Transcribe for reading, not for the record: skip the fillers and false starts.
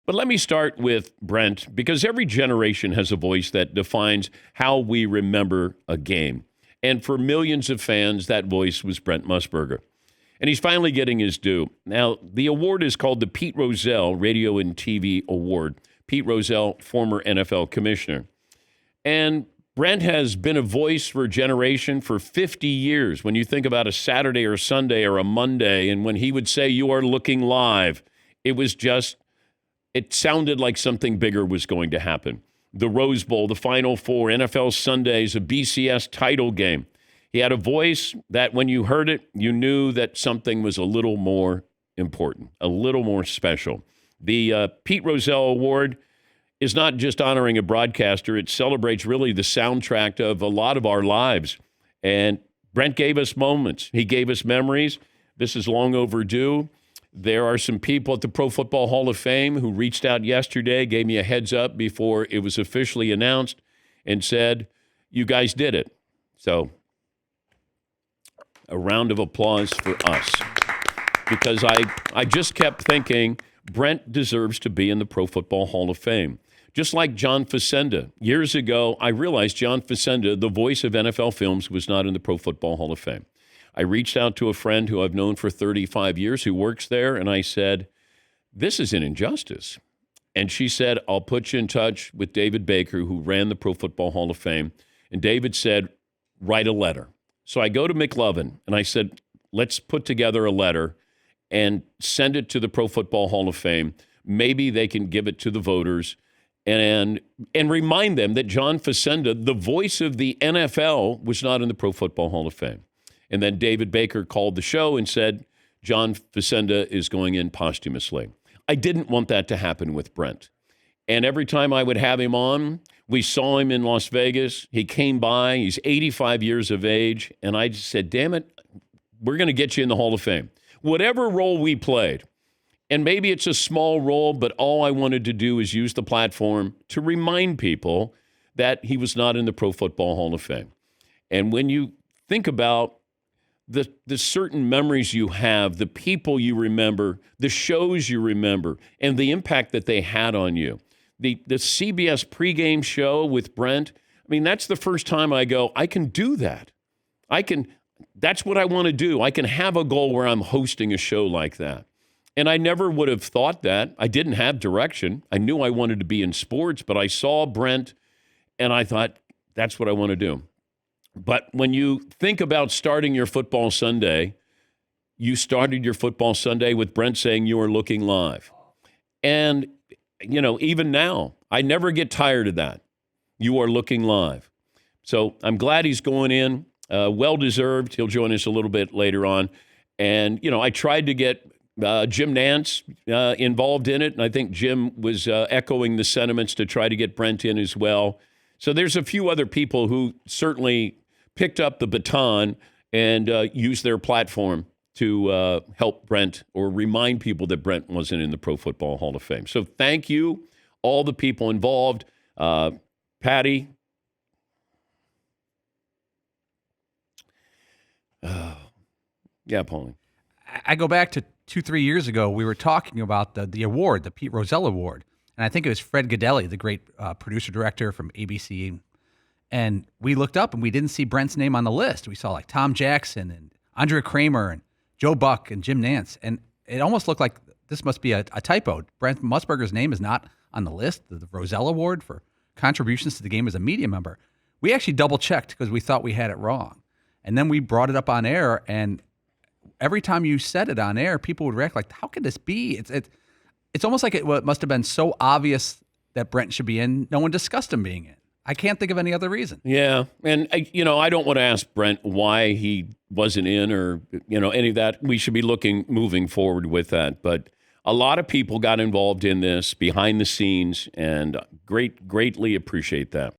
But let me start with Brent, because every generation has a voice that defines how we remember a game. And for millions of fans, that voice was Brent Musburger. And he's finally getting his due. Now, the award is called the Pete Rozelle Radio and TV Award. Pete Rozelle, former NFL commissioner. And Brent has been a voice for a generation for 50 years. When you think about a Saturday or Sunday or a Monday, and when he would say, "You are looking live," it sounded like something bigger was going to happen. The Rose Bowl, the Final Four, NFL Sundays, a BCS title game. He had a voice that when you heard it, you knew that something was a little more important, a little more special. The Pete Rozelle Award is not just honoring a broadcaster. It celebrates really the soundtrack of a lot of our lives. And Brent gave us moments. He gave us memories. This is long overdue. There are some people at the Pro Football Hall of Fame who reached out yesterday, gave me a heads up before it was officially announced, and said, "You guys did it." So a round of applause for us. Because I just kept thinking Brent deserves to be in the Pro Football Hall of Fame. Just like John Facenda. Years ago, I realized John Facenda, the voice of NFL films, was not in the Pro Football Hall of Fame. I reached out to a friend who I've known for 35 years who works there, and I said, "This is an injustice." And she said, "I'll put you in touch with David Baker, who ran the Pro Football Hall of Fame." And David said, "Write a letter." So I go to McLovin, and I said, "Let's put together a letter and send it to the Pro Football Hall of Fame. Maybe they can give it to the voters and remind them that John Facenda, the voice of the NFL, was not in the Pro Football Hall of Fame." And then David Baker called the show and said, "John Facenda is going in posthumously." I didn't want that to happen with Brent. And every time I would have him on, we saw him in Las Vegas. He came by. He's 85 years of age. And I just said, "Damn it, we're going to get you in the Hall of Fame." Whatever role we played, and maybe it's a small role, but all I wanted to do is use the platform to remind people that he was not in the Pro Football Hall of Fame. And when you think about the certain memories you have, the people you remember, the shows you remember, and the impact that they had on you. The CBS pregame show with Brent, I mean, that's the first time I go, I can do that. That's what I want to do. I can have a goal where I'm hosting a show like that. And I never would have thought that. I didn't have direction. I knew I wanted to be in sports, but I saw Brent, and I thought, that's what I want to do. But when you think about starting your football Sunday, you started your football Sunday with Brent saying you are looking live. And, you know, even now, I never get tired of that. You are looking live. So I'm glad he's going in. Well-deserved. He'll join us a little bit later on. And, you know, I tried to get Jim Nance involved in it, and I think Jim was echoing the sentiments to try to get Brent in as well. So there's a few other people who certainly picked up the baton and used their platform to help Brent or remind people that Brent wasn't in the Pro Football Hall of Fame. So thank you, all the people involved. Patty. Yeah, Pauline. I go back to 2-3 years ago. We were talking about the award, the Pete Rozelle Award. And I think it was Fred Godelli, the great producer-director from ABC. And we looked up, and we didn't see Brent's name on the list. We saw, like, Tom Jackson and Andre Kramer and Joe Buck and Jim Nance. And it almost looked like this must be a typo. Brent Musburger's name is not on the list, the Rozelle Award for contributions to the game as a media member. We actually double-checked because we thought we had it wrong. And then we brought it up on air, and every time you said it on air, people would react like, how could this be? It's almost like it must have been so obvious that Brent should be in. No one discussed him being in. I can't think of any other reason. Yeah, and I don't want to ask Brent why he wasn't in or any of that. We should be moving forward with that. But a lot of people got involved in this behind the scenes, and greatly appreciate that.